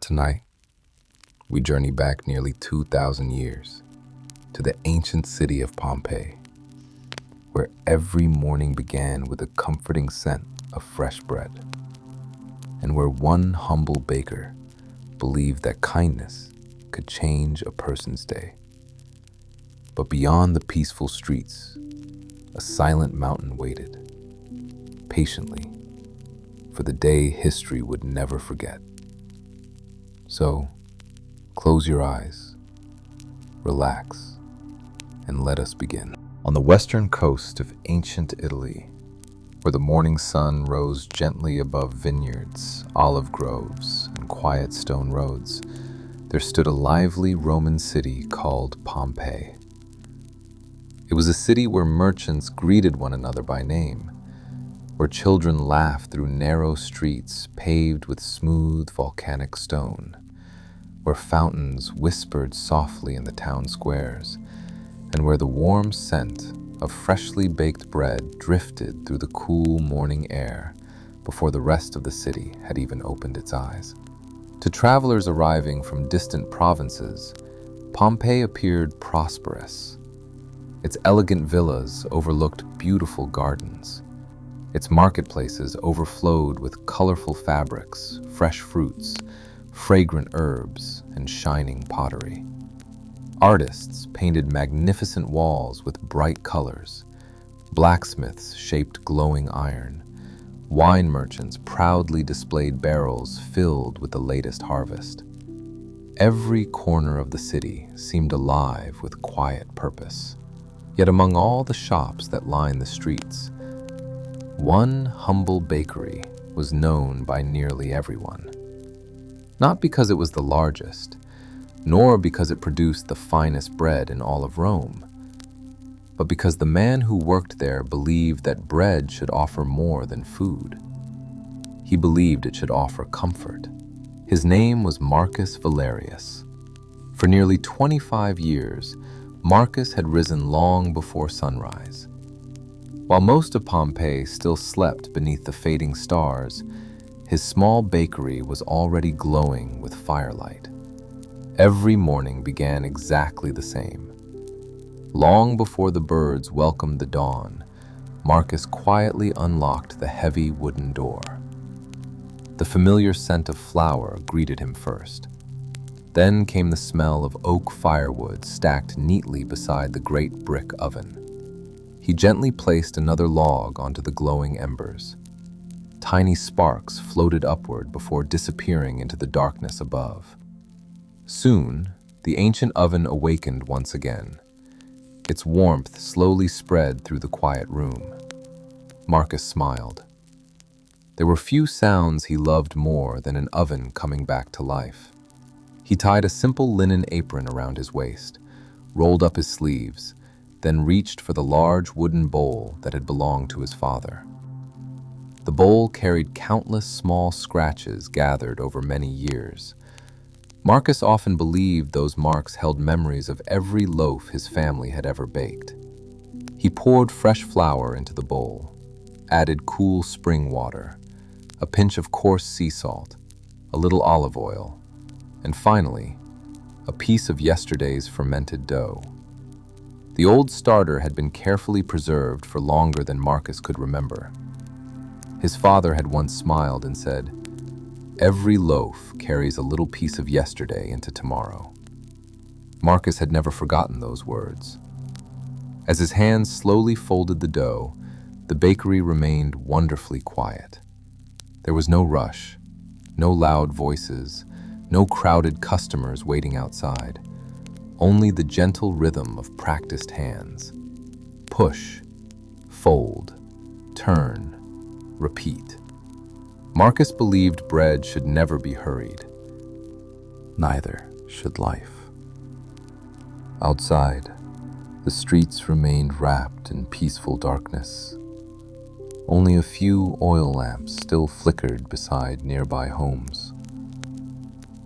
Tonight, we journey back nearly 2,000 years to the ancient city of Pompeii, where every morning began with a comforting scent of fresh bread, and where one humble baker believed that kindness could change a person's day. But beyond the peaceful streets, a silent mountain waited, patiently, for the day history would never forget. So, close your eyes, relax, and let us begin. On the western coast of ancient Italy, where the morning sun rose gently above vineyards, olive groves, and quiet stone roads, there stood a lively Roman city called Pompeii. It was a city where merchants greeted one another by name, where children laughed through narrow streets paved with smooth volcanic stone, where fountains whispered softly in the town squares, and where the warm scent of freshly baked bread drifted through the cool morning air before the rest of the city had even opened its eyes. To travelers arriving from distant provinces, Pompeii appeared prosperous. Its elegant villas overlooked beautiful gardens. Its marketplaces overflowed with colorful fabrics, fresh fruits, fragrant herbs, and shining pottery. Artists painted magnificent walls with bright colors. Blacksmiths shaped glowing iron. Wine merchants proudly displayed barrels filled with the latest harvest. Every corner of the city seemed alive with quiet purpose. Yet among all the shops that lined the streets, one humble bakery was known by nearly everyone. Not because it was the largest, nor because it produced the finest bread in all of Rome, but because the man who worked there believed that bread should offer more than food. He believed it should offer comfort. His name was Marcus Valerius. For nearly 25 years, Marcus had risen long before sunrise. While most of Pompeii still slept beneath the fading stars, his small bakery was already glowing with firelight. Every morning began exactly the same. Long before the birds welcomed the dawn, Marcus quietly unlocked the heavy wooden door. The familiar scent of flour greeted him first. Then came the smell of oak firewood stacked neatly beside the great brick oven. He gently placed another log onto the glowing embers. Tiny sparks floated upward before disappearing into the darkness above. Soon, the ancient oven awakened once again. Its warmth slowly spread through the quiet room. Marcus smiled. There were few sounds he loved more than an oven coming back to life. He tied a simple linen apron around his waist, rolled up his sleeves, then reached for the large wooden bowl that had belonged to his father. The bowl carried countless small scratches gathered over many years. Marcus often believed those marks held memories of every loaf his family had ever baked. He poured fresh flour into the bowl, added cool spring water, a pinch of coarse sea salt, a little olive oil, and finally, a piece of yesterday's fermented dough. The old starter had been carefully preserved for longer than Marcus could remember. His father had once smiled and said, "Every loaf carries a little piece of yesterday into tomorrow." Marcus had never forgotten those words. As his hands slowly folded the dough, the bakery remained wonderfully quiet. There was no rush, no loud voices, no crowded customers waiting outside. Only the gentle rhythm of practiced hands. Push, fold, turn, repeat. Marcus believed bread should never be hurried. Neither should life. Outside, the streets remained wrapped in peaceful darkness. Only a few oil lamps still flickered beside nearby homes.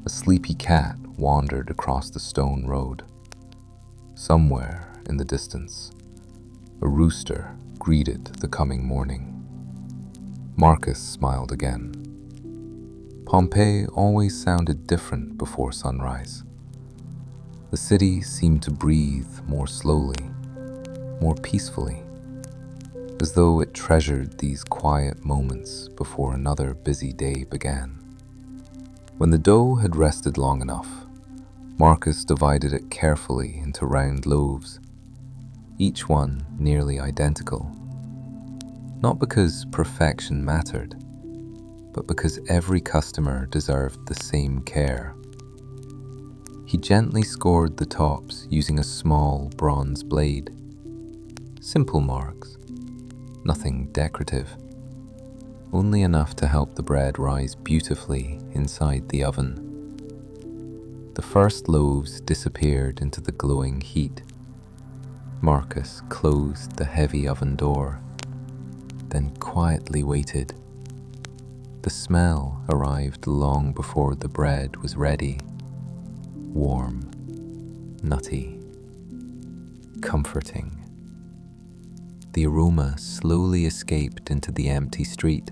A sleepy cat wandered across the stone road. Somewhere in the distance, a rooster greeted the coming morning. Marcus smiled again. Pompeii always sounded different before sunrise. The city seemed to breathe more slowly, more peacefully, as though it treasured these quiet moments before another busy day began. When the dough had rested long enough, Marcus divided it carefully into round loaves, each one nearly identical. Not because perfection mattered, but because every customer deserved the same care. He gently scored the tops using a small bronze blade. Simple marks, nothing decorative, only enough to help the bread rise beautifully inside the oven. The first loaves disappeared into the glowing heat. Marcus closed the heavy oven door, then quietly waited. The smell arrived long before the bread was ready. Warm, nutty, comforting. The aroma slowly escaped into the empty street.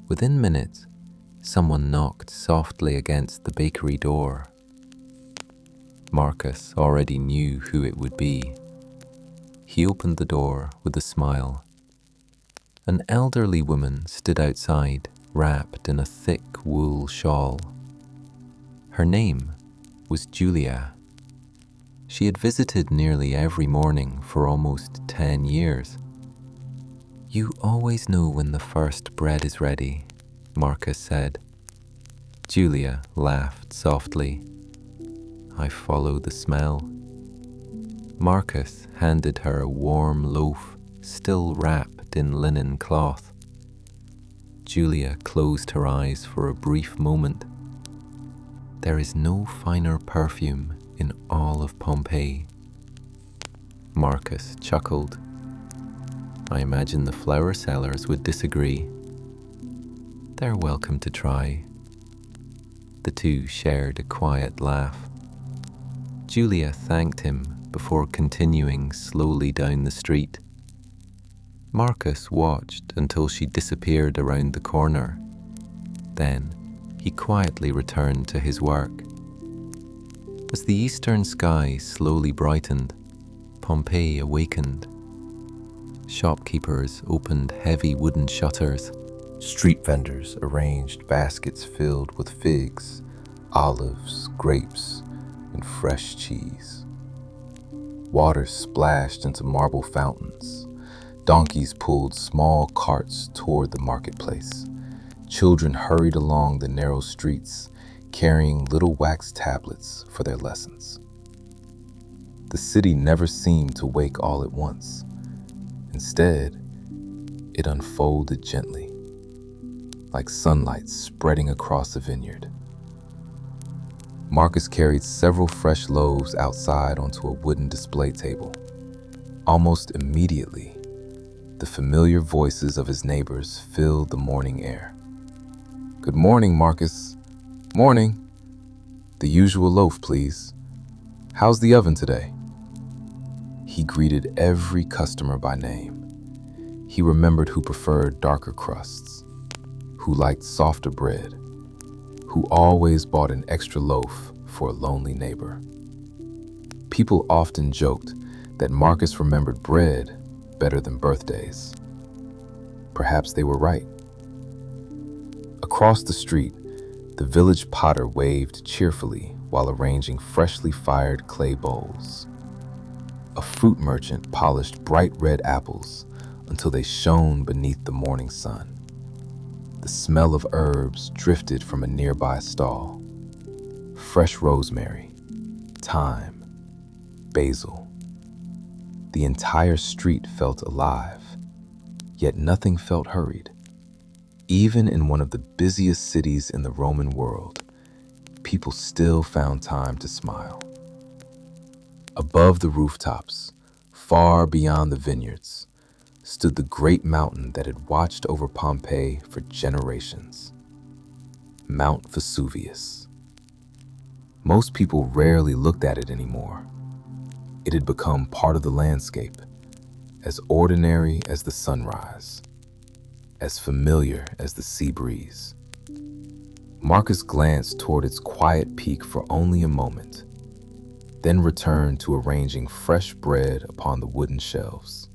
Within minutes, someone knocked softly against the bakery door. Marcus already knew who it would be. He opened the door with a smile. An elderly woman stood outside, wrapped in a thick wool shawl. Her name was Julia. She had visited nearly every morning for almost 10 years. "You always know when the first bread is ready," Marcus said. Julia laughed softly. "I follow the smell." Marcus handed her a warm loaf, still wrapped in linen cloth. Julia closed her eyes for a brief moment. "There is no finer perfume in all of Pompeii." Marcus chuckled. "I imagine the flower sellers would disagree." "They're welcome to try." The two shared a quiet laugh. Julia thanked him before continuing slowly down the street. Marcus watched until she disappeared around the corner. Then he quietly returned to his work. As the eastern sky slowly brightened, Pompeii awakened. Shopkeepers opened heavy wooden shutters. Street vendors arranged baskets filled with figs, olives, grapes, and fresh cheese. Water splashed into marble fountains. Donkeys pulled small carts toward the marketplace. Children hurried along the narrow streets, carrying little wax tablets for their lessons. The city never seemed to wake all at once. Instead, it unfolded gently, like sunlight spreading across a vineyard. Marcus carried several fresh loaves outside onto a wooden display table. Almost immediately, the familiar voices of his neighbors filled the morning air. "Good morning, Marcus." "Morning." "The usual loaf, please." "How's the oven today?" He greeted every customer by name. He remembered who preferred darker crusts, who liked softer bread, who always bought an extra loaf for a lonely neighbor. People often joked that Marcus remembered bread better than birthdays. Perhaps they were right. Across the street, the village potter waved cheerfully while arranging freshly fired clay bowls. A fruit merchant polished bright red apples until they shone beneath the morning sun. The smell of herbs drifted from a nearby stall. Fresh rosemary, thyme, basil. The entire street felt alive, yet nothing felt hurried. Even in one of the busiest cities in the Roman world, people still found time to smile. Above the rooftops, far beyond the vineyards, stood the great mountain that had watched over Pompeii for generations. Mount Vesuvius. Most people rarely looked at it anymore. It had become part of the landscape, as ordinary as the sunrise, as familiar as the sea breeze. Marcus glanced toward its quiet peak for only a moment, then returned to arranging fresh bread upon the wooden shelves.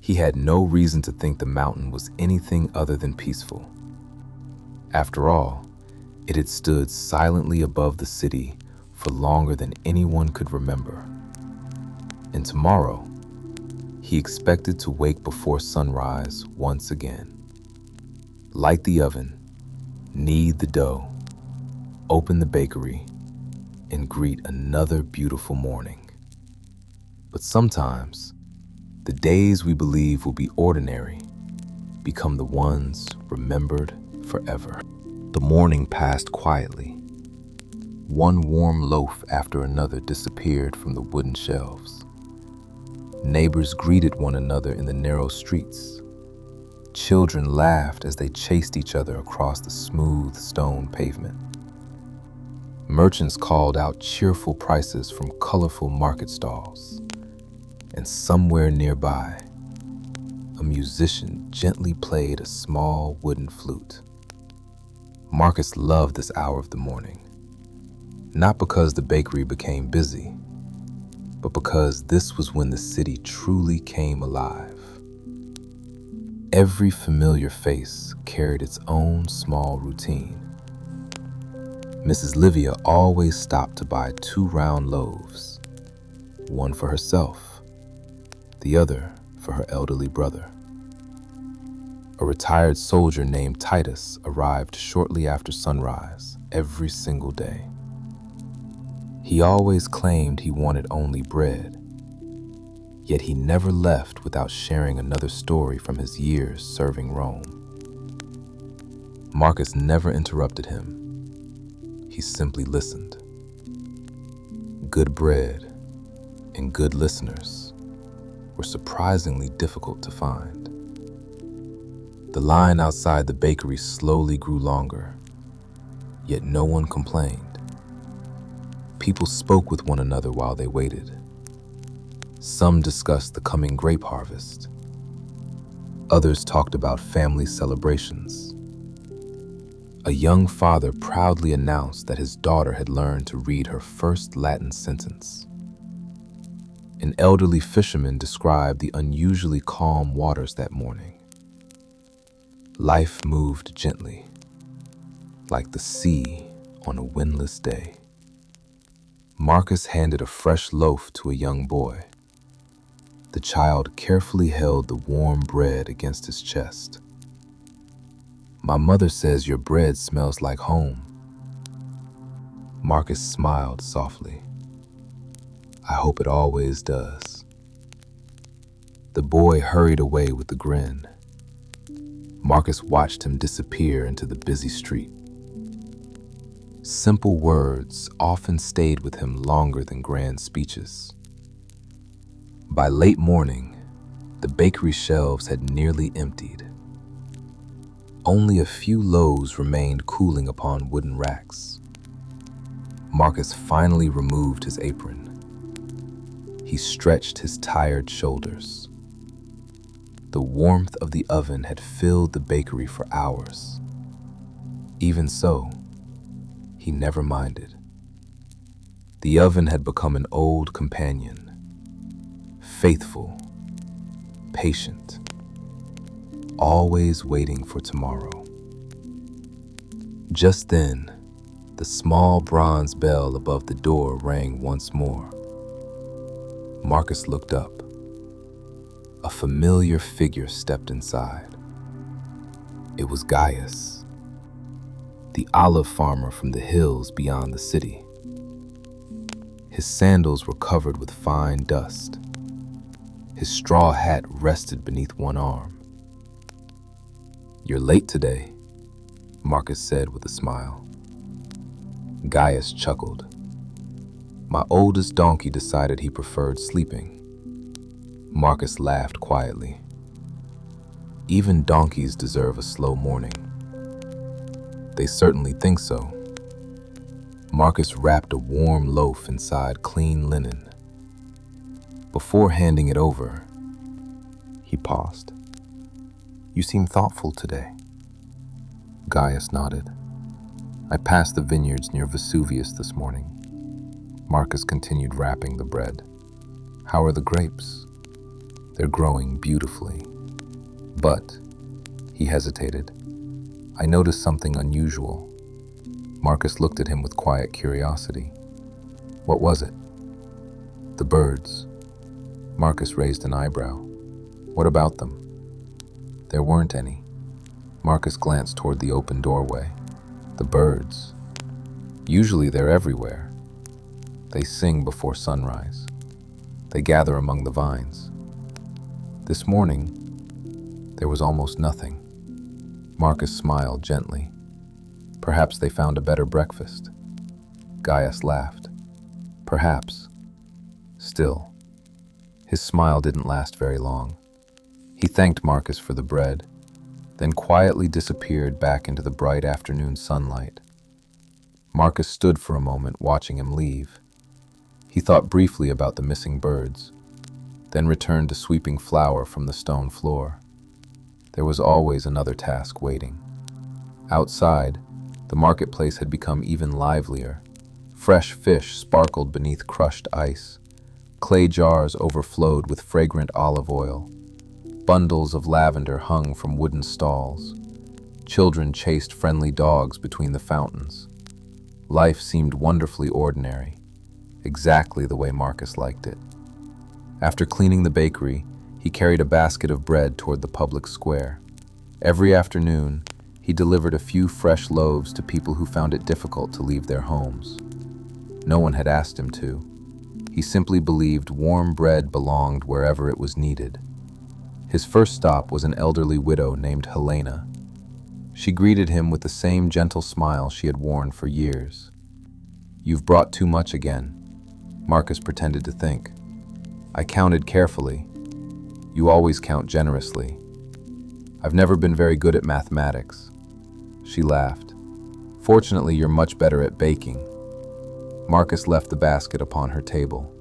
He had no reason to think the mountain was anything other than peaceful. After all, it had stood silently above the city for longer than anyone could remember. And tomorrow, he expected to wake before sunrise once again. Light the oven, knead the dough, open the bakery, and greet another beautiful morning. But sometimes, the days we believe will be ordinary become the ones remembered forever. The morning passed quietly. One warm loaf after another disappeared from the wooden shelves. Neighbors greeted one another in the narrow streets. Children laughed as they chased each other across the smooth stone pavement. Merchants called out cheerful prices from colorful market stalls. And somewhere nearby, a musician gently played a small wooden flute. Marcus loved this hour of the morning, not because the bakery became busy, but because this was when the city truly came alive. Every familiar face carried its own small routine. Mrs. Livia always stopped to buy 2 round loaves, one for herself, the other for her elderly brother. A retired soldier named Titus arrived shortly after sunrise every single day. He always claimed he wanted only bread, yet he never left without sharing another story from his years serving Rome. Marcus never interrupted him. He simply listened. Good bread and good listeners were surprisingly difficult to find. The line outside the bakery slowly grew longer, yet no one complained. People spoke with one another while they waited. Some discussed the coming grape harvest. Others talked about family celebrations. A young father proudly announced that his daughter had learned to read her first Latin sentence. An elderly fisherman described the unusually calm waters that morning. Life moved gently, like the sea on a windless day. Marcus handed a fresh loaf to a young boy. The child carefully held the warm bread against his chest. "My mother says your bread smells like home." Marcus smiled softly. "I hope it always does." The boy hurried away with a grin. Marcus watched him disappear into the busy street. Simple words often stayed with him longer than grand speeches. By late morning, the bakery shelves had nearly emptied. Only a few loaves remained cooling upon wooden racks. Marcus finally removed his apron. He stretched his tired shoulders. The warmth of the oven had filled the bakery for hours. Even so, he never minded. The oven had become an old companion, faithful, patient, always waiting for tomorrow. Just then, the small bronze bell above the door rang once more. Marcus looked up. A familiar figure stepped inside. It was Gaius, the olive farmer from the hills beyond the city. His sandals were covered with fine dust. His straw hat rested beneath one arm. "You're late today," Marcus said with a smile. Gaius chuckled. "My oldest donkey decided he preferred sleeping." Marcus laughed quietly. Even donkeys deserve a slow morning. They certainly think so. Marcus wrapped a warm loaf inside clean linen. Before handing it over, he paused. "You seem thoughtful today." Gaius nodded. I passed the vineyards near Vesuvius this morning. Marcus continued wrapping the bread. How are the grapes? They're growing beautifully. But, he hesitated, I noticed something unusual. Marcus looked at him with quiet curiosity. What was it? The birds. Marcus raised an eyebrow. What about them? There weren't any. Marcus glanced toward the open doorway. The birds. Usually they're everywhere. They sing before sunrise. They gather among the vines. This morning, there was almost nothing. Marcus smiled gently. Perhaps they found a better breakfast. Gaius laughed. Perhaps. Still, his smile didn't last very long. He thanked Marcus for the bread, then quietly disappeared back into the bright afternoon sunlight. Marcus stood for a moment watching him leave. He thought briefly about the missing birds, then returned to sweeping flour from the stone floor. There was always another task waiting. Outside, the marketplace had become even livelier. Fresh fish sparkled beneath crushed ice. Clay jars overflowed with fragrant olive oil. Bundles of lavender hung from wooden stalls. Children chased friendly dogs between the fountains. Life seemed wonderfully ordinary, exactly the way Marcus liked it. After cleaning the bakery, he carried a basket of bread toward the public square. Every afternoon, he delivered a few fresh loaves to people who found it difficult to leave their homes. No one had asked him to. He simply believed warm bread belonged wherever it was needed. His first stop was an elderly widow named Helena. She greeted him with the same gentle smile she had worn for years. "You've brought too much again," Marcus pretended to think. "I counted carefully. You always count generously. I've never been very good at mathematics." She laughed. "Fortunately, you're much better at baking." Marcus left the basket upon her table.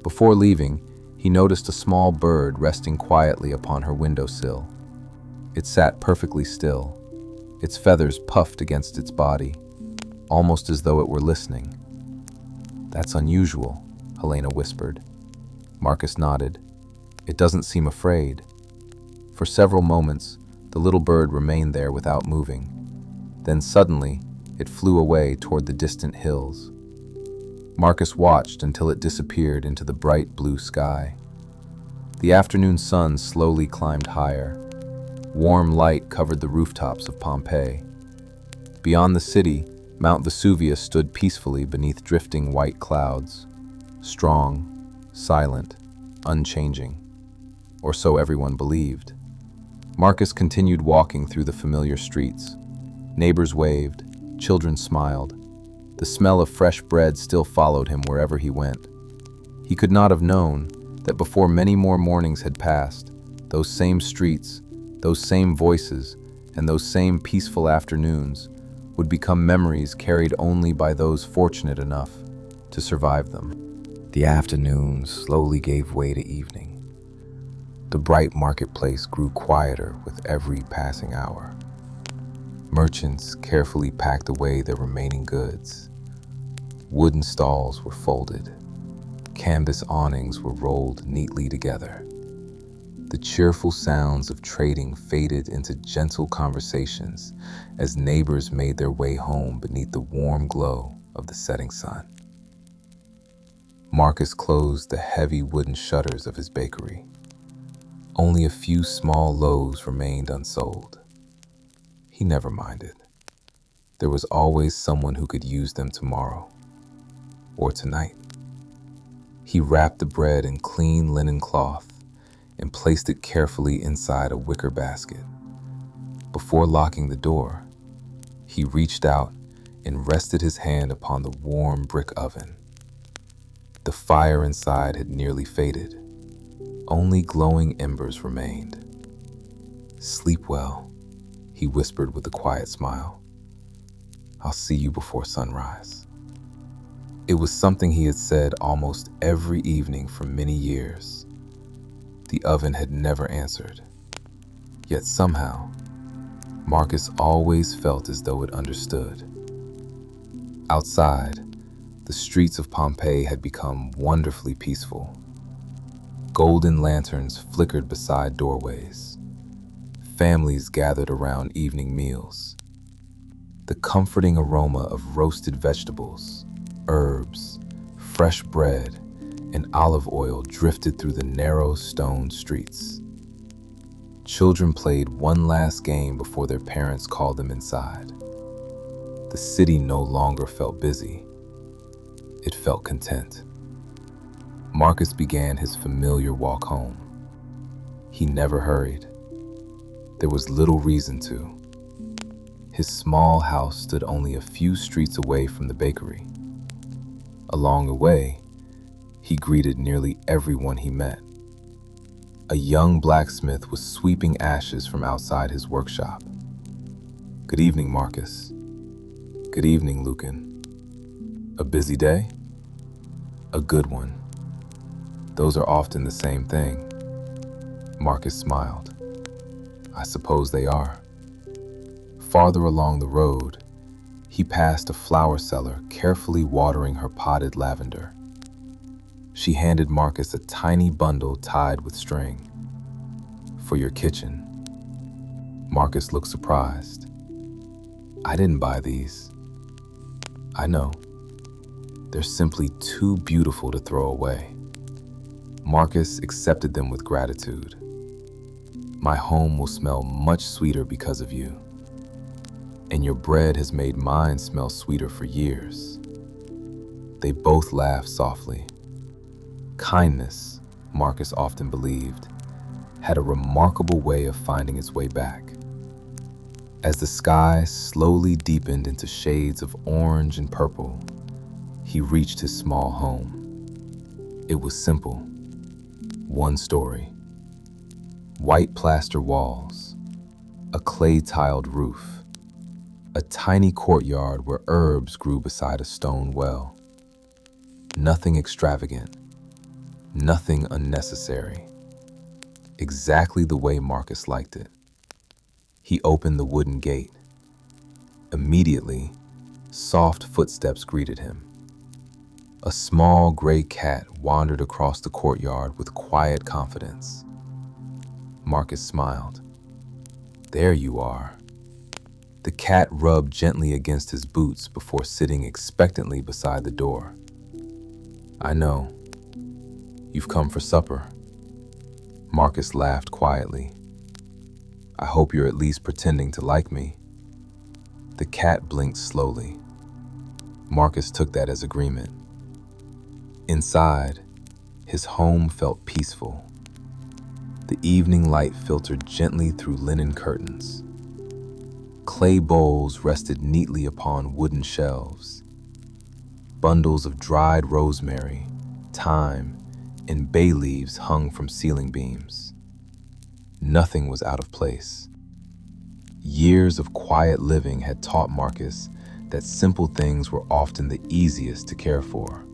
Before leaving, he noticed a small bird resting quietly upon her windowsill. It sat perfectly still, its feathers puffed against its body, almost as though it were listening. "That's unusual," Helena whispered. Marcus nodded. "It doesn't seem afraid." For several moments, the little bird remained there without moving. Then suddenly, it flew away toward the distant hills. Marcus watched until it disappeared into the bright blue sky. The afternoon sun slowly climbed higher. Warm light covered the rooftops of Pompeii. Beyond the city, Mount Vesuvius stood peacefully beneath drifting white clouds, strong, silent, unchanging. Or so everyone believed. Marcus continued walking through the familiar streets. Neighbors waved, children smiled. The smell of fresh bread still followed him wherever he went. He could not have known that before many more mornings had passed, those same streets, those same voices, and those same peaceful afternoons would become memories carried only by those fortunate enough to survive them. The afternoon slowly gave way to evening. The bright marketplace grew quieter with every passing hour. Merchants carefully packed away their remaining goods. Wooden stalls were folded. Canvas awnings were rolled neatly together. The cheerful sounds of trading faded into gentle conversations as neighbors made their way home beneath the warm glow of the setting sun. Marcus closed the heavy wooden shutters of his bakery. Only a few small loaves remained unsold. He never minded. There was always someone who could use them tomorrow or tonight. He wrapped the bread in clean linen cloth and placed it carefully inside a wicker basket. Before locking the door, he reached out and rested his hand upon the warm brick oven. The fire inside had nearly faded. Only glowing embers remained. "Sleep well," he whispered with a quiet smile. "I'll see you before sunrise." It was something he had said almost every evening for many years. The oven had never answered. Yet somehow, Marcus always felt as though it understood. Outside, the streets of Pompeii had become wonderfully peaceful. Golden lanterns flickered beside doorways. Families gathered around evening meals. The comforting aroma of roasted vegetables, herbs, fresh bread, and olive oil drifted through the narrow stone streets. Children played one last game before their parents called them inside. The city no longer felt busy. It felt content. Marcus began his familiar walk home. He never hurried. There was little reason to. His small house stood only a few streets away from the bakery. Along the way, he greeted nearly everyone he met. A young blacksmith was sweeping ashes from outside his workshop. "Good evening, Marcus." "Good evening, Lucan." "A busy day?" "A good one." "Those are often the same thing." Marcus smiled. "I suppose they are." Farther along the road, he passed a flower seller carefully watering her potted lavender. She handed Marcus a tiny bundle tied with string. "For your kitchen." Marcus looked surprised. "I didn't buy these." "I know. They're simply too beautiful to throw away." Marcus accepted them with gratitude. "My home will smell much sweeter because of you. And your bread has made mine smell sweeter for years." They both laughed softly. Kindness, Marcus often believed, had a remarkable way of finding its way back. As the sky slowly deepened into shades of orange and purple, he reached his small home. It was simple. One story. White plaster walls, a clay-tiled roof, a tiny courtyard where herbs grew beside a stone well. Nothing extravagant, nothing unnecessary. Exactly the way Marcus liked it. He opened the wooden gate. Immediately, soft footsteps greeted him. A small gray cat wandered across the courtyard with quiet confidence. Marcus smiled. "There you are." The cat rubbed gently against his boots before sitting expectantly beside the door. "I know. You've come for supper." Marcus laughed quietly. "I hope you're at least pretending to like me." The cat blinked slowly. Marcus took that as agreement. Inside, his home felt peaceful. The evening light filtered gently through linen curtains. Clay bowls rested neatly upon wooden shelves. Bundles of dried rosemary, thyme, and bay leaves hung from ceiling beams. Nothing was out of place. Years of quiet living had taught Marcus that simple things were often the easiest to care for.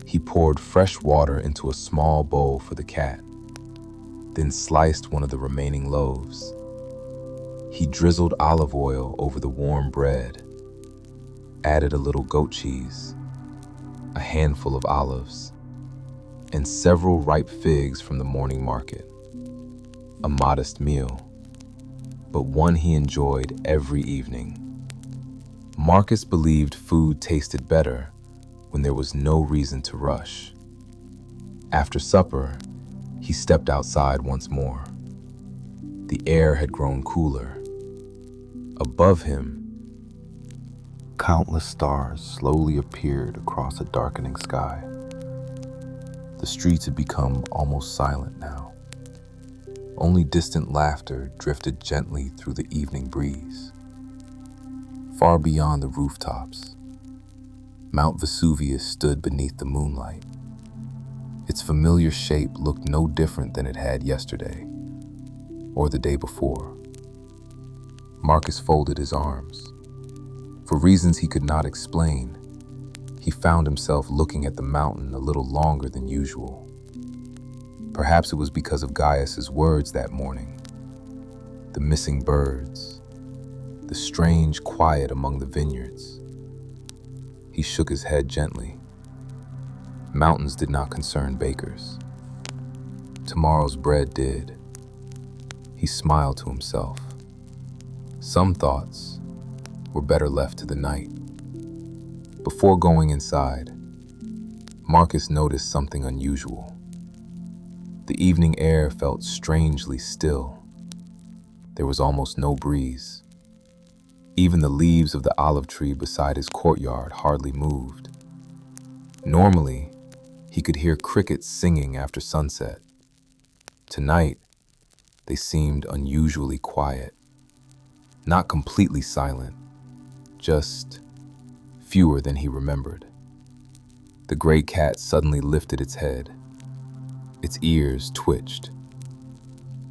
He poured fresh water into a small bowl for the cat, then sliced one of the remaining loaves. He drizzled olive oil over the warm bread, added a little goat cheese, a handful of olives, and several ripe figs from the morning market. A modest meal, but one he enjoyed every evening. Marcus believed food tasted better when there was no reason to rush. After supper, he stepped outside once more. The air had grown cooler. Above him, countless stars slowly appeared across a darkening sky. The streets had become almost silent now. Only distant laughter drifted gently through the evening breeze. Far beyond the rooftops, Mount Vesuvius stood beneath the moonlight. Its familiar shape looked no different than it had yesterday, or the day before. Marcus folded his arms. For reasons he could not explain, he found himself looking at the mountain a little longer than usual. Perhaps it was because of Gaius's words that morning. The missing birds, the strange quiet among the vineyards. He shook his head gently. Mountains did not concern bakers. Tomorrow's bread did. He smiled to himself. Some thoughts were better left to the night. Before going inside, Marcus noticed something unusual. The evening air felt strangely still. There was almost no breeze. Even the leaves of the olive tree beside his courtyard hardly moved. Normally, he could hear crickets singing after sunset. Tonight, they seemed unusually quiet. Not completely silent, just fewer than he remembered. The gray cat suddenly lifted its head. Its ears twitched.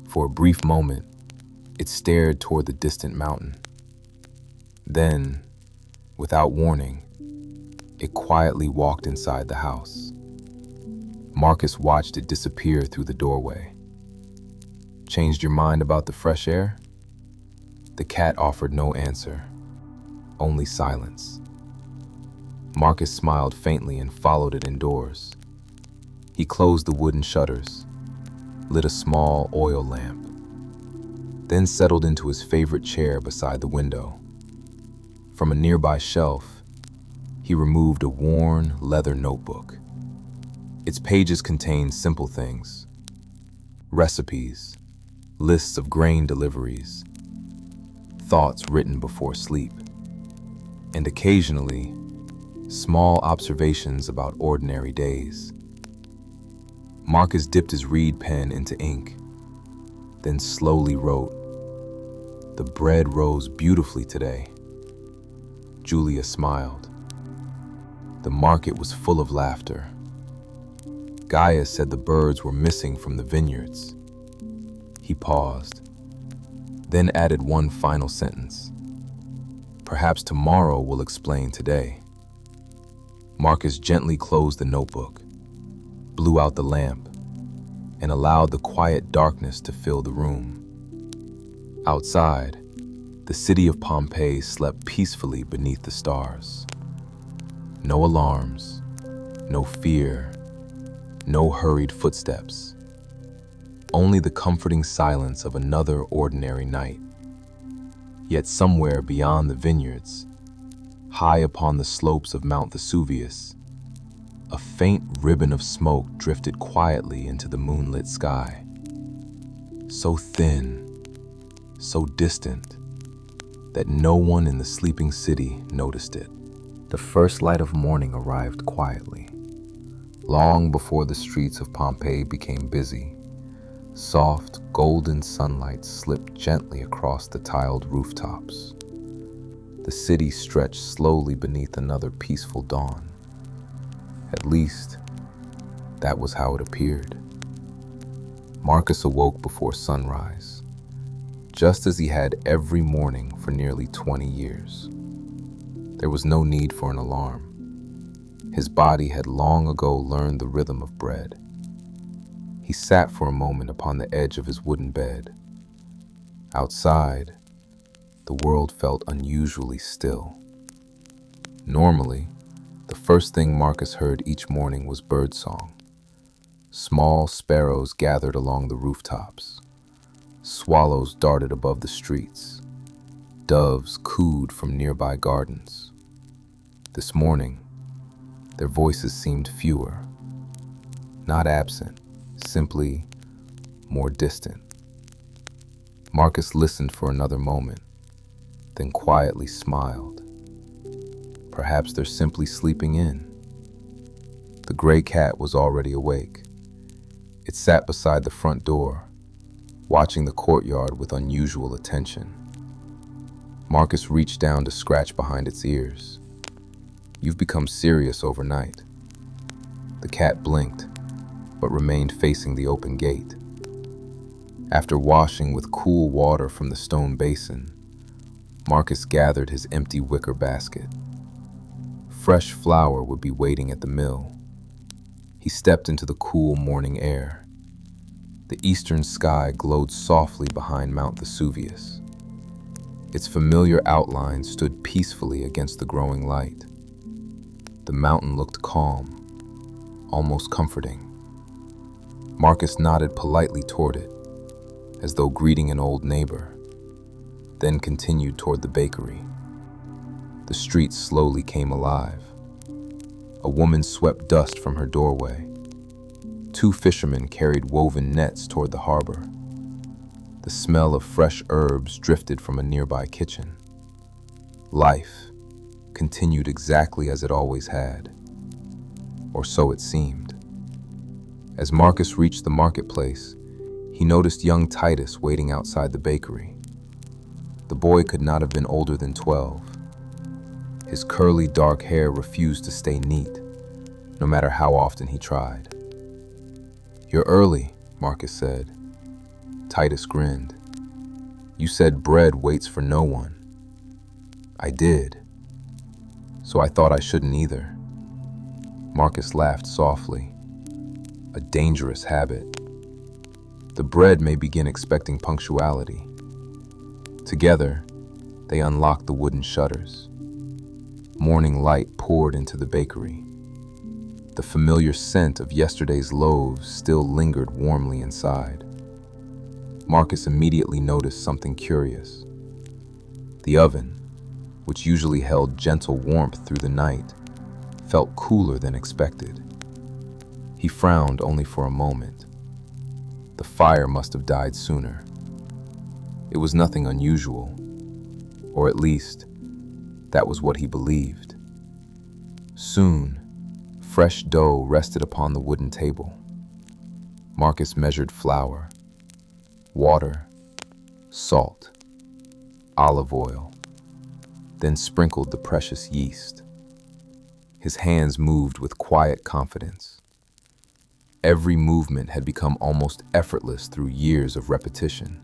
For a brief moment, it stared toward the distant mountain. Then, without warning, it quietly walked inside the house. Marcus watched it disappear through the doorway. Changed your mind about the fresh air? The cat offered no answer, only silence. Marcus smiled faintly and followed it indoors. He closed the wooden shutters, lit a small oil lamp, then settled into his favorite chair beside the window. From a nearby shelf, he removed a worn leather notebook. Its pages contained simple things: recipes, lists of grain deliveries, thoughts written before sleep, and occasionally, small observations about ordinary days. Marcus dipped his reed pen into ink, then slowly wrote, "The bread rose beautifully today." Julia smiled. The market was full of laughter. Gaius said the birds were missing from the vineyards. He paused, then added one final sentence. "Perhaps tomorrow will explain today." Marcus gently closed the notebook, blew out the lamp, and allowed the quiet darkness to fill the room. Outside, the city of Pompeii slept peacefully beneath the stars. No alarms, no fear, no hurried footsteps. Only the comforting silence of another ordinary night. Yet somewhere beyond the vineyards, high upon the slopes of Mount Vesuvius, a faint ribbon of smoke drifted quietly into the moonlit sky. So thin, so distant, that no one in the sleeping city noticed it. The first light of morning arrived quietly. Long before the streets of Pompeii became busy, soft, golden sunlight slipped gently across the tiled rooftops. The city stretched slowly beneath another peaceful dawn. At least, that was how it appeared. Marcus awoke before sunrise, just as he had every morning for nearly 20 years. There was no need for an alarm. His body had long ago learned the rhythm of bread. He sat for a moment upon the edge of his wooden bed. Outside, the world felt unusually still. Normally, the first thing Marcus heard each morning was birdsong. Small sparrows gathered along the rooftops. Swallows darted above the streets. Doves cooed from nearby gardens. This morning, their voices seemed fewer. Not absent, simply more distant. Marcus listened for another moment, then quietly smiled. Perhaps they're simply sleeping in. The gray cat was already awake. It sat beside the front door, watching the courtyard with unusual attention. Marcus reached down to scratch behind its ears. "You've become serious overnight." The cat blinked, but remained facing the open gate. After washing with cool water from the stone basin, Marcus gathered his empty wicker basket. Fresh flour would be waiting at the mill. He stepped into the cool morning air. The eastern sky glowed softly behind Mount Vesuvius. Its familiar outline stood peacefully against the growing light. The mountain looked calm, almost comforting. Marcus nodded politely toward it, as though greeting an old neighbor, then continued toward the bakery. The street slowly came alive. A woman swept dust from her doorway. Two fishermen carried woven nets toward the harbor. The smell of fresh herbs drifted from a nearby kitchen. Life continued exactly as it always had, or so it seemed. As Marcus reached the marketplace, he noticed young Titus waiting outside the bakery. The boy could not have been older than 12. His curly dark hair refused to stay neat, no matter how often he tried. "You're early," Marcus said. Titus grinned. "You said bread waits for no one." "I did. So I thought I shouldn't either." Marcus laughed softly. "A dangerous habit. The bread may begin expecting punctuality." Together, they unlocked the wooden shutters. Morning light poured into the bakery. The familiar scent of yesterday's loaves still lingered warmly inside. Marcus immediately noticed something curious. The oven, which usually held gentle warmth through the night, felt cooler than expected. He frowned only for a moment. The fire must have died sooner. It was nothing unusual, or at least, that was what he believed. Soon, fresh dough rested upon the wooden table. Marcus measured flour, water, salt, olive oil, then sprinkled the precious yeast. His hands moved with quiet confidence. Every movement had become almost effortless through years of repetition.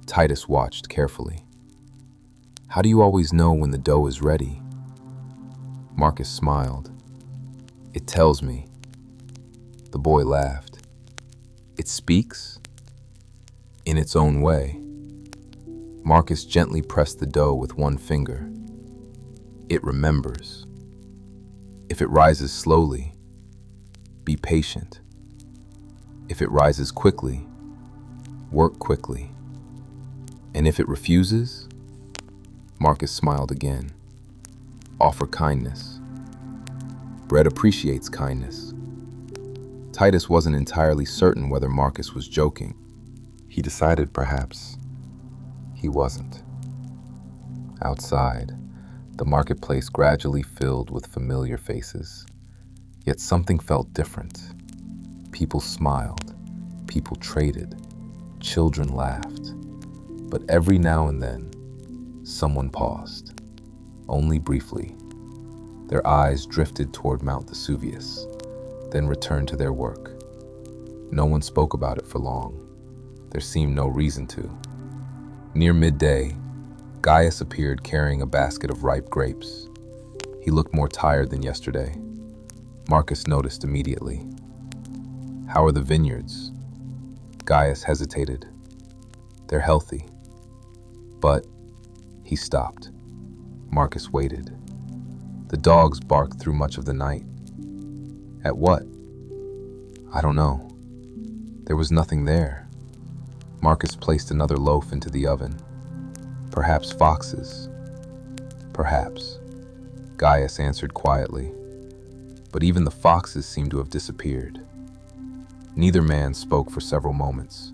Titus watched carefully. "How do you always know when the dough is ready?" Marcus smiled. "It tells me." The boy laughed. "It speaks?" "In its own way." Marcus gently pressed the dough with one finger. "It remembers. If it rises slowly, be patient. If it rises quickly, work quickly. And if it refuses," Marcus smiled again, "offer kindness. Bread appreciates kindness." Titus wasn't entirely certain whether Marcus was joking. He decided perhaps he wasn't. Outside, the marketplace gradually filled with familiar faces. Yet something felt different. People smiled, people traded, children laughed. But every now and then, someone paused, only briefly. Their eyes drifted toward Mount Vesuvius, then returned to their work. No one spoke about it for long. There seemed no reason to. Near midday, Gaius appeared carrying a basket of ripe grapes. He looked more tired than yesterday. Marcus noticed immediately. "How are the vineyards?" Gaius hesitated. "They're healthy." But he stopped. Marcus waited. The dogs barked through much of the night. At what? I don't know. There was nothing there. Marcus placed another loaf into the oven. Perhaps foxes. Perhaps. Gaius answered quietly. But even the foxes seemed to have disappeared. Neither man spoke for several moments.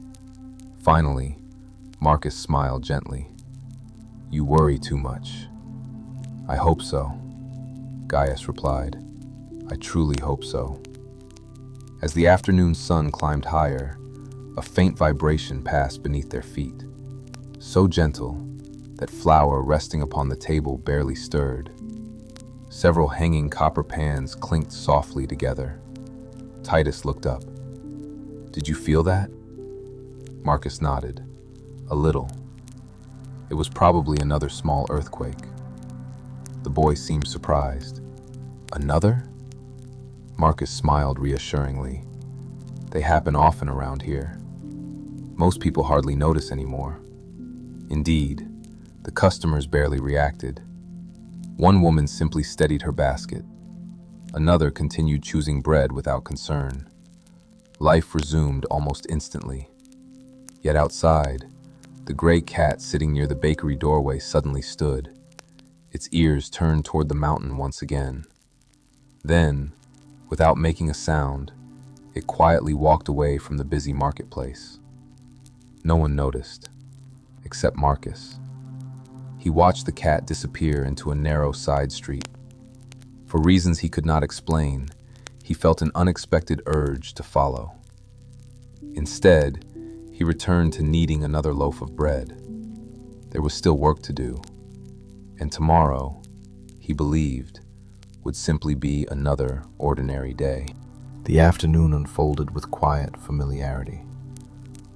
Finally, Marcus smiled gently. "You worry too much." "I hope so," Gaius replied. "I truly hope so." As the afternoon sun climbed higher, a faint vibration passed beneath their feet, so gentle that flour resting upon the table barely stirred. Several hanging copper pans clinked softly together. Titus looked up. "Did you feel that?" Marcus nodded. "A little." It was probably another small earthquake. The boy seemed surprised. "Another?" Marcus smiled reassuringly. "They happen often around here. Most people hardly notice anymore." Indeed, the customers barely reacted. One woman simply steadied her basket. Another continued choosing bread without concern. Life resumed almost instantly. Yet outside, the gray cat sitting near the bakery doorway suddenly stood, its ears turned toward the mountain once again. Then, without making a sound, it quietly walked away from the busy marketplace. No one noticed, except Marcus. He watched the cat disappear into a narrow side street. For reasons he could not explain, he felt an unexpected urge to follow. Instead, he returned to kneading another loaf of bread. There was still work to do, and tomorrow, he believed, would simply be another ordinary day. The afternoon unfolded with quiet familiarity.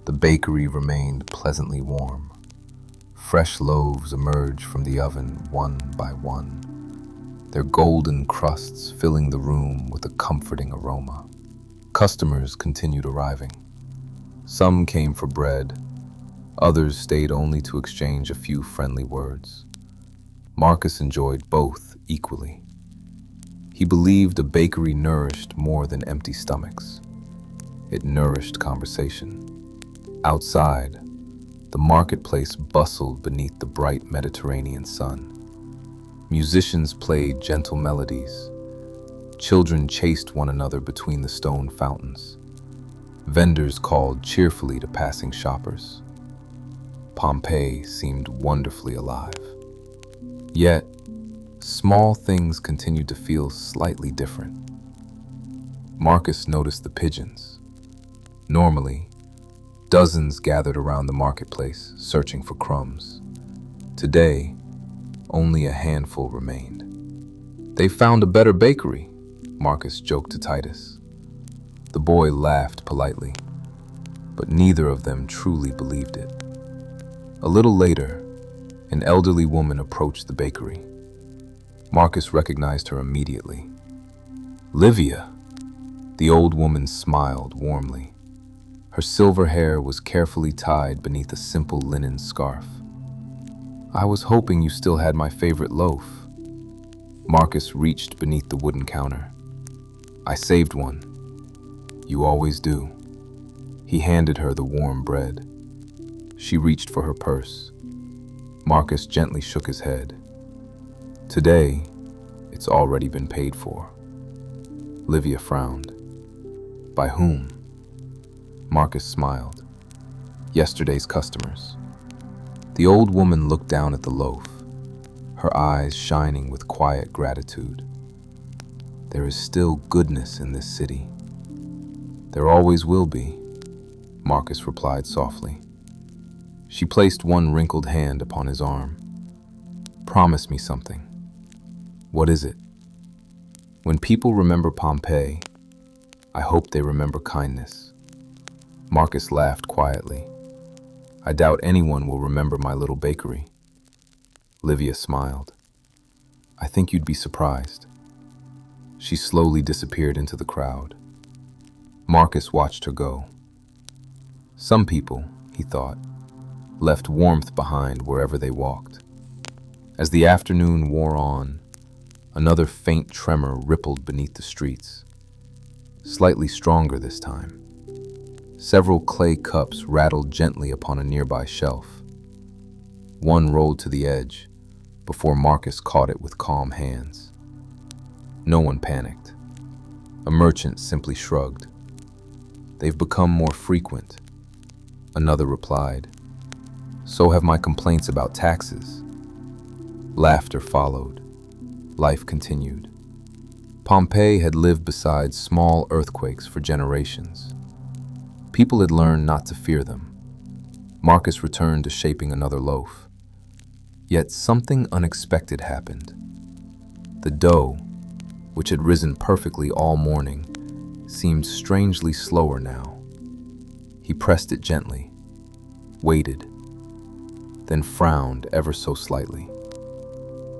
The bakery remained pleasantly warm. Fresh loaves emerged from the oven one by one, their golden crusts filling the room with a comforting aroma. Customers continued arriving. Some came for bread, others stayed only to exchange a few friendly words. Marcus enjoyed both equally. He believed a bakery nourished more than empty stomachs. It nourished conversation. Outside, the marketplace bustled beneath the bright Mediterranean sun. Musicians played gentle melodies. Children chased one another between the stone fountains. Vendors called cheerfully to passing shoppers. Pompeii seemed wonderfully alive. Yet, small things continued to feel slightly different. Marcus noticed the pigeons. Normally, dozens gathered around the marketplace, searching for crumbs. Today, only a handful remained. "They found a better bakery," Marcus joked to Titus. The boy laughed politely, but neither of them truly believed it. A little later, an elderly woman approached the bakery. Marcus recognized her immediately. "Livia!" The old woman smiled warmly. Her silver hair was carefully tied beneath a simple linen scarf. "I was hoping you still had my favorite loaf." Marcus reached beneath the wooden counter. "I saved one. You always do." He handed her the warm bread. She reached for her purse. Marcus gently shook his head. "Today, it's already been paid for." Livia frowned. "By whom?" Marcus smiled. "Yesterday's customers." The old woman looked down at the loaf, her eyes shining with quiet gratitude. "There is still goodness in this city." "There always will be," Marcus replied softly. She placed one wrinkled hand upon his arm. "Promise me something." "What is it?" "When people remember Pompeii, I hope they remember kindness." Marcus laughed quietly. "I doubt anyone will remember my little bakery." Livia smiled. "I think you'd be surprised." She slowly disappeared into the crowd. Marcus watched her go. Some people, he thought, left warmth behind wherever they walked. As the afternoon wore on, another faint tremor rippled beneath the streets, slightly stronger this time. Several clay cups rattled gently upon a nearby shelf. One rolled to the edge before Marcus caught it with calm hands. No one panicked. A merchant simply shrugged. "They've become more frequent," another replied. "So have my complaints about taxes." Laughter followed. Life continued. Pompeii had lived beside small earthquakes for generations. People had learned not to fear them. Marcus returned to shaping another loaf. Yet something unexpected happened. The dough, which had risen perfectly all morning, seemed strangely slower now. He pressed it gently, waited, then frowned ever so slightly.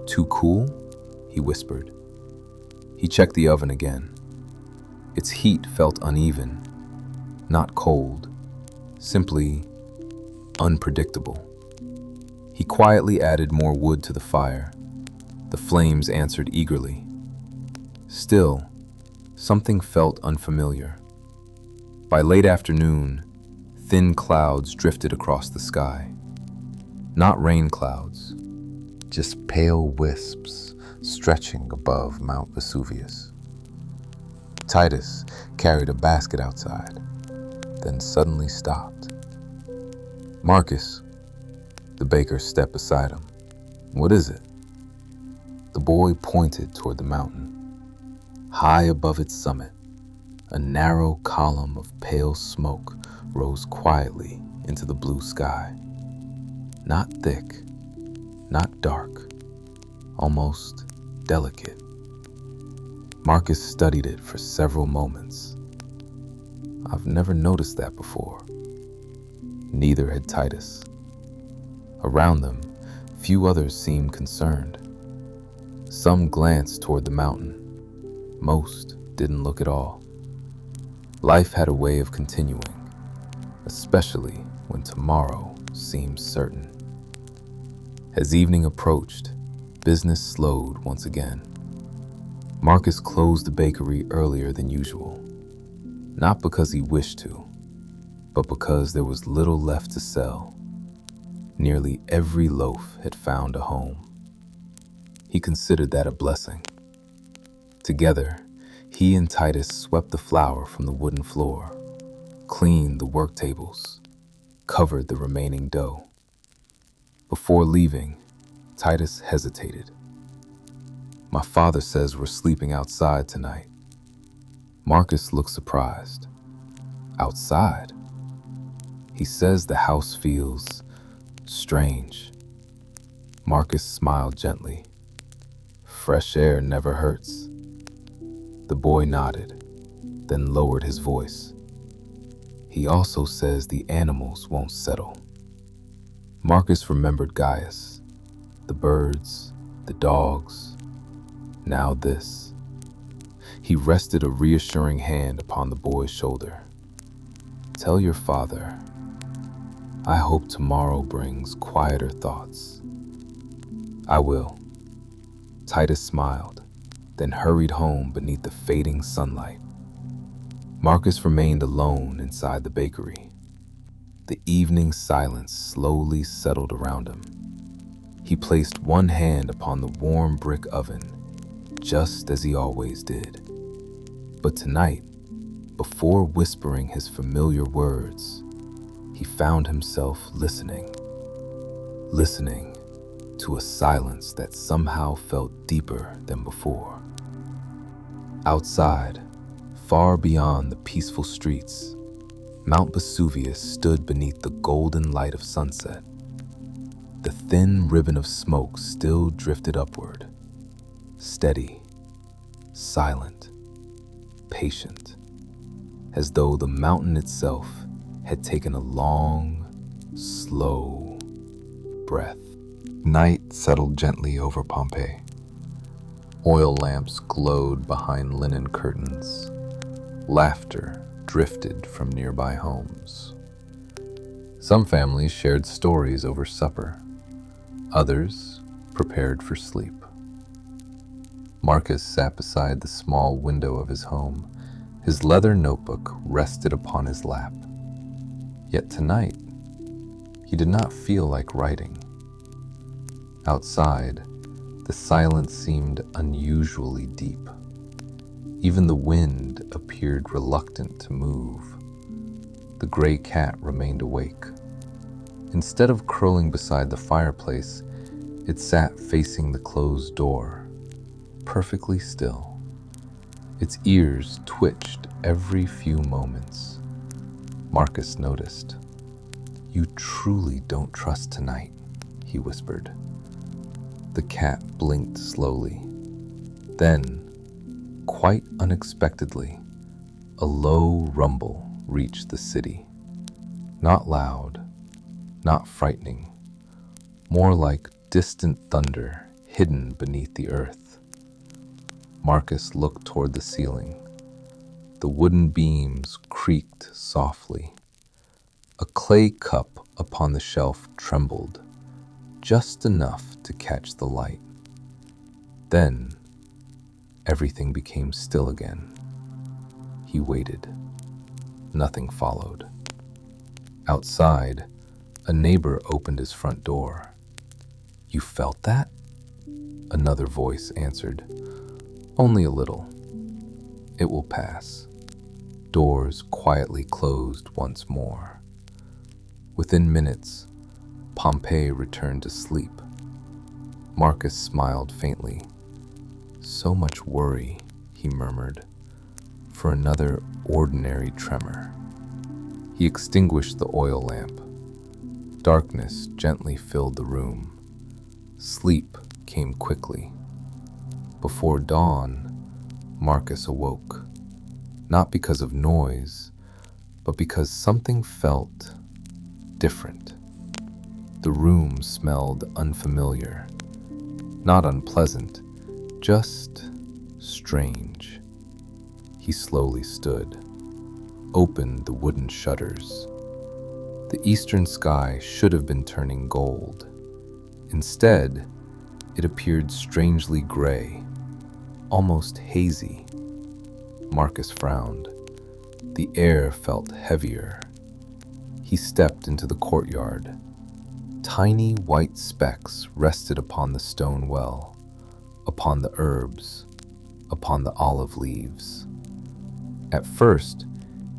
"Too cool?" he whispered. He checked the oven again. Its heat felt uneven, not cold, simply unpredictable. He quietly added more wood to the fire. The flames answered eagerly. Still, something felt unfamiliar. By late afternoon, thin clouds drifted across the sky. Not rain clouds, just pale wisps stretching above Mount Vesuvius. Titus carried a basket outside, then suddenly stopped. "Marcus," the baker stepped beside him. "What is it?" The boy pointed toward the mountain. High above its summit, a narrow column of pale smoke rose quietly into the blue sky. Not thick, not dark, almost delicate. Marcus studied it for several moments. "I've never noticed that before." Neither had Titus. Around them, few others seemed concerned. Some glanced toward the mountain. Most didn't look at all. Life had a way of continuing, especially when tomorrow seemed certain. As evening approached, business slowed once again. Marcus closed the bakery earlier than usual, not because he wished to, but because there was little left to sell. Nearly every loaf had found a home. He considered that a blessing. Together, he and Titus swept the flour from the wooden floor, cleaned the work tables, covered the remaining dough. Before leaving, Titus hesitated. "My father says we're sleeping outside tonight." Marcus looked surprised. "Outside?" "He says the house feels strange." Marcus smiled gently. "Fresh air never hurts." The boy nodded, then lowered his voice. "He also says the animals won't settle." Marcus remembered Gaius, the birds, the dogs, now this. He rested a reassuring hand upon the boy's shoulder. "Tell your father, I hope tomorrow brings quieter thoughts." "I will." Titus smiled, then hurried home beneath the fading sunlight. Marcus remained alone inside the bakery. The evening silence slowly settled around him. He placed one hand upon the warm brick oven, just as he always did. But tonight, before whispering his familiar words, he found himself listening to a silence that somehow felt deeper than before. Outside, far beyond the peaceful streets, Mount Vesuvius stood beneath the golden light of sunset. The thin ribbon of smoke still drifted upward, steady, silent, patient, as though the mountain itself had taken a long, slow breath. Night settled gently over Pompeii. Oil lamps glowed behind linen curtains. Laughter drifted from nearby homes. Some families shared stories over supper. Others prepared for sleep. Marcus sat beside the small window of his home. His leather notebook rested upon his lap. Yet tonight, he did not feel like writing. Outside, the silence seemed unusually deep. Even the wind appeared reluctant to move. The gray cat remained awake. Instead of curling beside the fireplace, it sat facing the closed door, perfectly still. Its ears twitched every few moments. Marcus noticed. "You truly don't trust tonight," he whispered. The cat blinked slowly. Then, quite unexpectedly, a low rumble reached the city. Not loud, not frightening, more like distant thunder hidden beneath the earth. Marcus looked toward the ceiling. The wooden beams creaked softly. A clay cup upon the shelf trembled, just enough to catch the light. Then, everything became still again. He waited. Nothing followed. Outside, a neighbor opened his front door. "You felt that?" Another voice answered. "Only a little. It will pass." Doors quietly closed once more. Within minutes, Pompeii returned to sleep. Marcus smiled faintly. "So much worry," he murmured, "for another ordinary tremor." He extinguished the oil lamp. Darkness gently filled the room. Sleep came quickly. Before dawn, Marcus awoke, not because of noise, but because something felt different. The room smelled unfamiliar, not unpleasant, just strange. He slowly stood, opened the wooden shutters. The eastern sky should have been turning gold. Instead, it appeared strangely gray, almost hazy. Marcus frowned. The air felt heavier. He stepped into the courtyard. Tiny white specks rested upon the stone well, upon the herbs, upon the olive leaves. At first,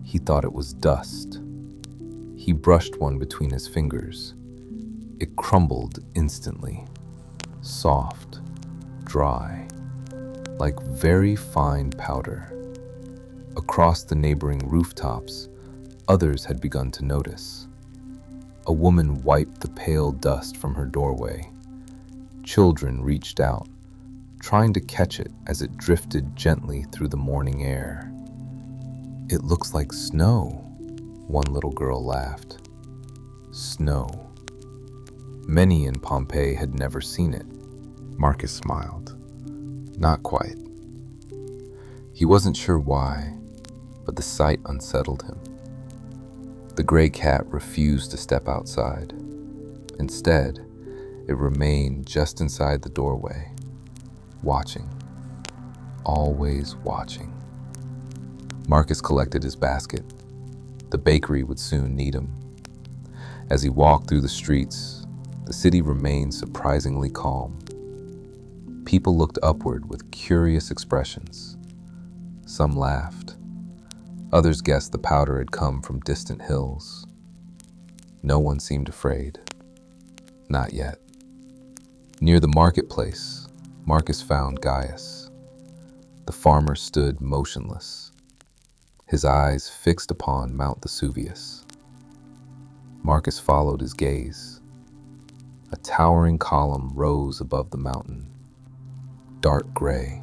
he thought it was dust. He brushed one between his fingers. It crumbled instantly, soft, dry, like very fine powder. Across the neighboring rooftops, others had begun to notice. A woman wiped the pale dust from her doorway. Children reached out, trying to catch it as it drifted gently through the morning air. "It looks like snow," one little girl laughed. Snow. Many in Pompeii had never seen it. Marcus smiled. Not quite. He wasn't sure why, but the sight unsettled him. The gray cat refused to step outside. Instead, it remained just inside the doorway, watching, always watching. Marcus collected his basket. The bakery would soon need him. As he walked through the streets, the city remained surprisingly calm. People looked upward with curious expressions. Some laughed. Others guessed the powder had come from distant hills. No one seemed afraid. Not yet. Near the marketplace, Marcus found Gaius. The farmer stood motionless, his eyes fixed upon Mount Vesuvius. Marcus followed his gaze. A towering column rose above the mountain, dark gray,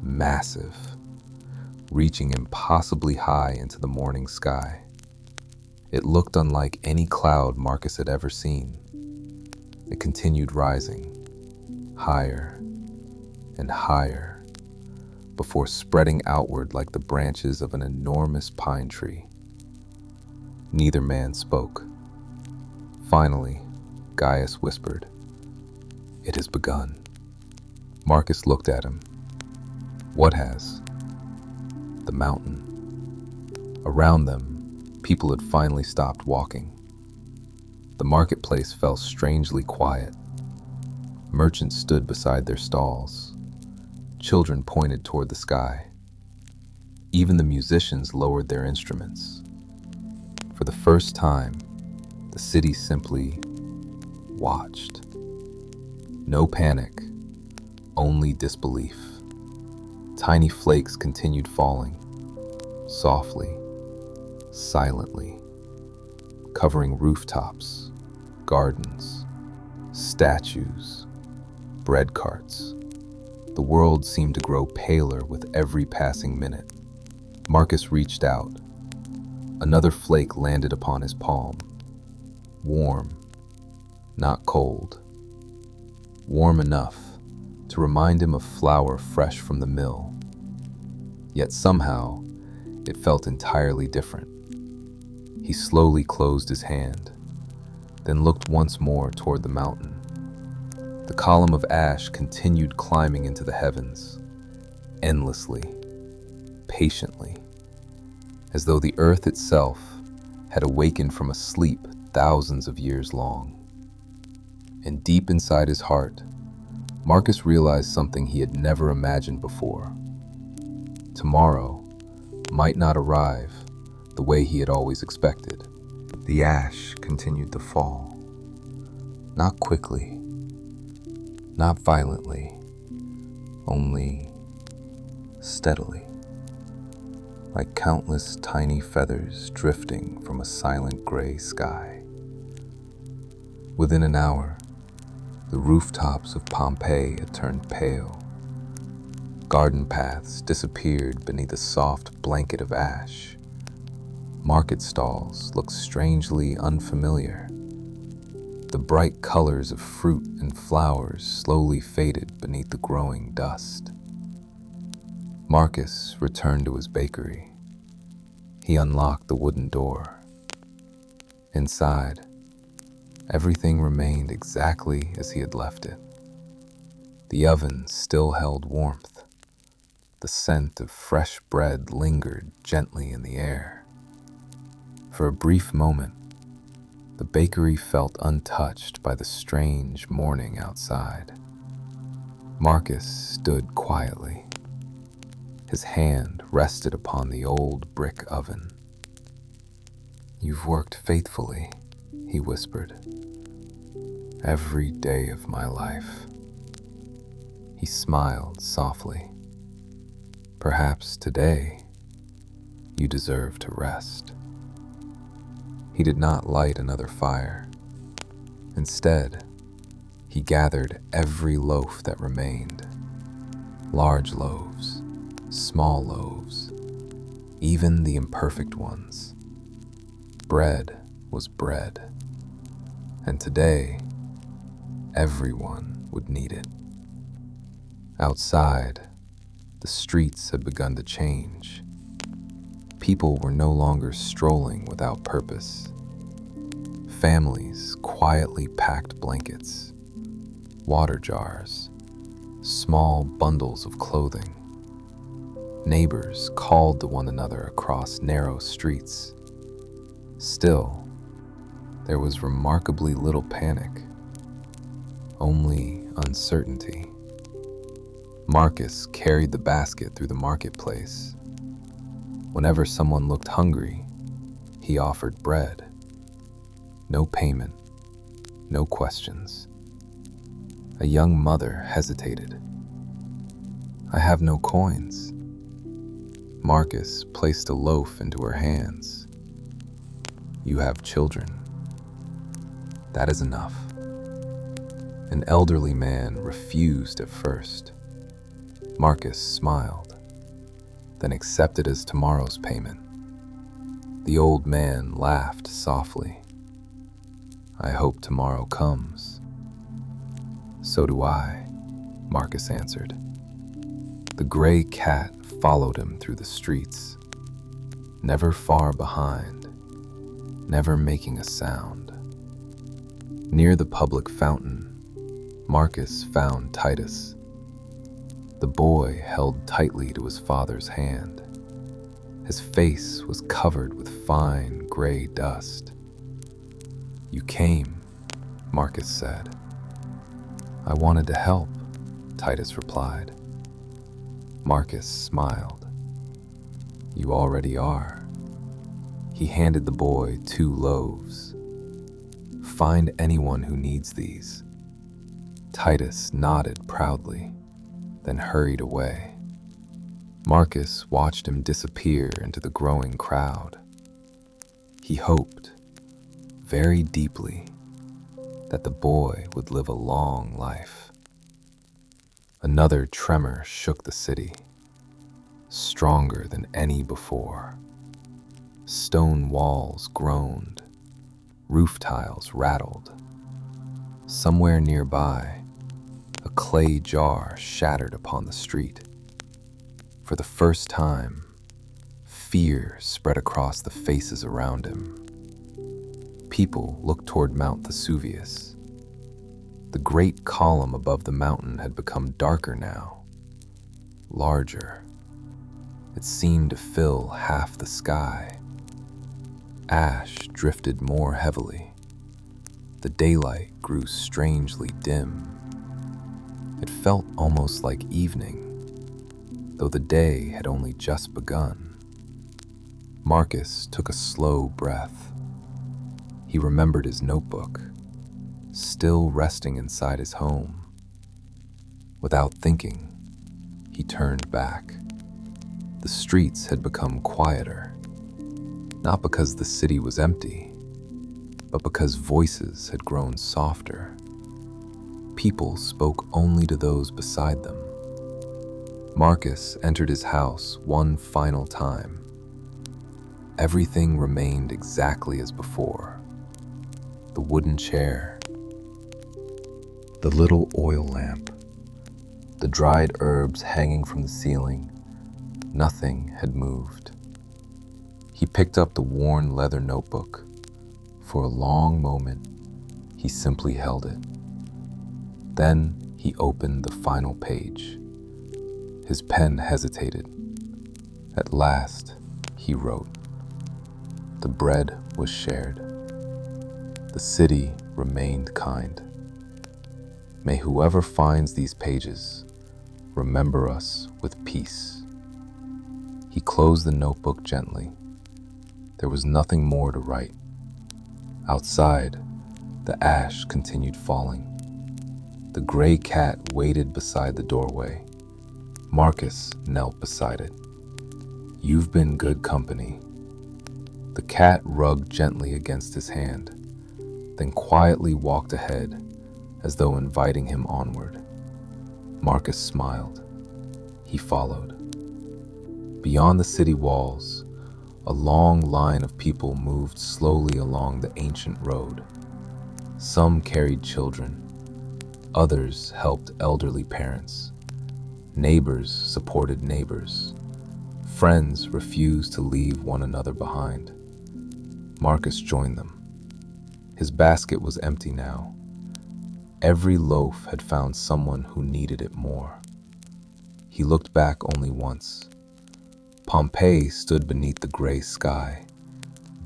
massive, reaching impossibly high into the morning sky. It looked unlike any cloud Marcus had ever seen. It continued rising, higher and higher, before spreading outward like the branches of an enormous pine tree. Neither man spoke. Finally, Gaius whispered, "It has begun." Marcus looked at him. "What has?" "The mountain." Around them, people had finally stopped walking. The marketplace felt strangely quiet. Merchants stood beside their stalls. Children pointed toward the sky. Even the musicians lowered their instruments. For the first time, the city simply watched. No panic, only disbelief. Tiny flakes continued falling, softly, silently, covering rooftops, gardens, statues, bread carts. The world seemed to grow paler with every passing minute. Marcus reached out. Another flake landed upon his palm. Warm, not cold. Warm enough to remind him of flour fresh from the mill. Yet somehow, it felt entirely different. He slowly closed his hand, then looked once more toward the mountain. The column of ash continued climbing into the heavens, endlessly, patiently, as though the earth itself had awakened from a sleep thousands of years long. And deep inside his heart, Marcus realized something he had never imagined before. Tomorrow might not arrive the way he had always expected. The ash continued to fall, not quickly, not violently, only steadily, like countless tiny feathers drifting from a silent gray sky. Within an hour, the rooftops of Pompeii had turned pale. Garden paths disappeared beneath a soft blanket of ash. Market stalls looked strangely unfamiliar. The bright colors of fruit and flowers slowly faded beneath the growing dust. Marcus returned to his bakery. He unlocked the wooden door. Inside, everything remained exactly as he had left it. The oven still held warmth. The scent of fresh bread lingered gently in the air. For a brief moment, the bakery felt untouched by the strange morning outside. Marcus stood quietly. His hand rested upon the old brick oven. "You've worked faithfully," he whispered, "every day of my life." He smiled softly. "Perhaps today you deserve to rest." He did not light another fire. Instead, he gathered every loaf that remained. Large loaves, small loaves, even the imperfect ones. Bread was bread, and today, everyone would need it. Outside, the streets had begun to change. People were no longer strolling without purpose. Families quietly packed blankets, water jars, small bundles of clothing. Neighbors called to one another across narrow streets. Still, there was remarkably little panic, only uncertainty. Marcus carried the basket through the marketplace. Whenever someone looked hungry, he offered bread. No payment, no questions. A young mother hesitated. "I have no coins." Marcus placed a loaf into her hands. "You have children. That is enough." An elderly man refused at first. Marcus smiled, then accepted as tomorrow's payment. The old man laughed softly. "I hope tomorrow comes." "So do I," Marcus answered. The gray cat followed him through the streets, never far behind, never making a sound. Near the public fountain, Marcus found Titus. The boy held tightly to his father's hand. His face was covered with fine gray dust. "You came," Marcus said. "I wanted to help," Titus replied. Marcus smiled. "You already are." He handed the boy 2 loaves. "Find anyone who needs these." Titus nodded proudly, then hurried away. Marcus watched him disappear into the growing crowd. He hoped, very deeply, that the boy would live a long life. Another tremor shook the city, stronger than any before. Stone walls groaned, roof tiles rattled. Somewhere nearby, a clay jar shattered upon the street. For the first time, fear spread across the faces around him. People looked toward Mount Vesuvius. The great column above the mountain had become darker now, larger. It seemed to fill half the sky. Ash drifted more heavily. The daylight grew strangely dim. It felt almost like evening, though the day had only just begun. Marcus took a slow breath. He remembered his notebook, still resting inside his home. Without thinking, he turned back. The streets had become quieter, not because the city was empty, but because voices had grown softer. People spoke only to those beside them. Marcus entered his house one final time. Everything remained exactly as before. The wooden chair, the little oil lamp, the dried herbs hanging from the ceiling. Nothing had moved. He picked up the worn leather notebook. For a long moment, he simply held it. Then he opened the final page. His pen hesitated. At last, he wrote. The bread was shared. The city remained kind. May whoever finds these pages remember us with peace. He closed the notebook gently. There was nothing more to write. Outside, the ash continued falling. The gray cat waited beside the doorway. Marcus knelt beside it. You've been good company. The cat rubbed gently against his hand, then quietly walked ahead, as though inviting him onward. Marcus smiled. He followed. Beyond the city walls, a long line of people moved slowly along the ancient road. Some carried children. Others helped elderly parents. Neighbors supported neighbors. Friends refused to leave one another behind. Marcus joined them. His basket was empty now. Every loaf had found someone who needed it more. He looked back only once. Pompeii stood beneath the gray sky,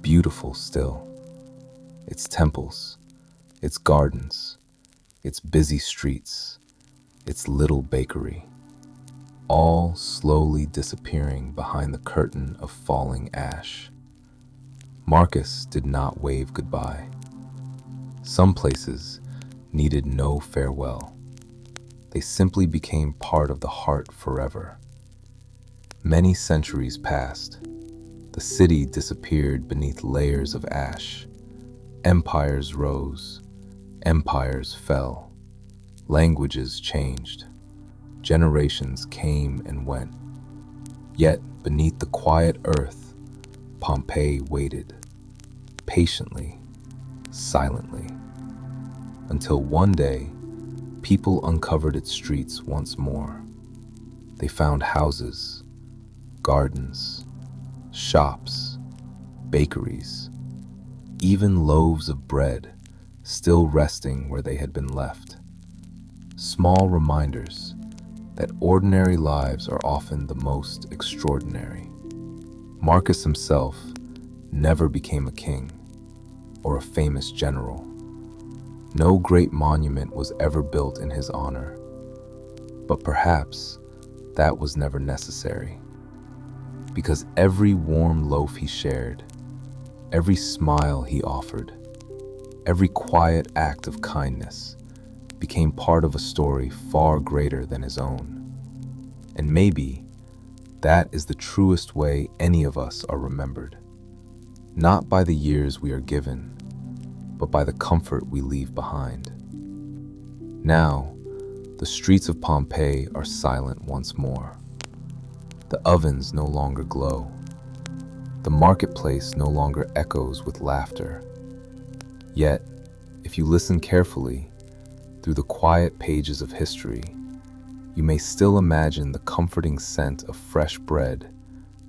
beautiful still. Its temples, its gardens, its busy streets, its little bakery, all slowly disappearing behind the curtain of falling ash. Marcus did not wave goodbye. Some places needed no farewell. They simply became part of the heart forever. Many centuries passed. The city disappeared beneath layers of ash. Empires rose. Empires fell. Languages changed. Generations came and went. Yet beneath the quiet earth, Pompeii waited, patiently, silently, until one day, people uncovered its streets once more. They found houses, gardens, shops, bakeries, even loaves of bread still resting where they had been left. Small reminders that ordinary lives are often the most extraordinary. Marcus himself never became a king or a famous general. No great monument was ever built in his honor, but perhaps that was never necessary, because every warm loaf he shared, every smile he offered, every quiet act of kindness became part of a story far greater than his own. And maybe that is the truest way any of us are remembered, not by the years we are given, but by the comfort we leave behind. Now, the streets of Pompeii are silent once more. The ovens no longer glow. The marketplace no longer echoes with laughter. Yet, if you listen carefully, through the quiet pages of history, you may still imagine the comforting scent of fresh bread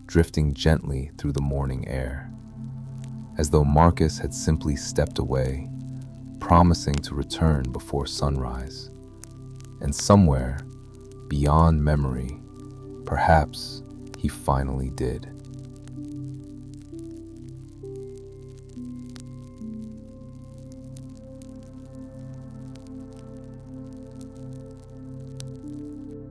drifting gently through the morning air. As though Marcus had simply stepped away, promising to return before sunrise. And somewhere, beyond memory, perhaps he finally did.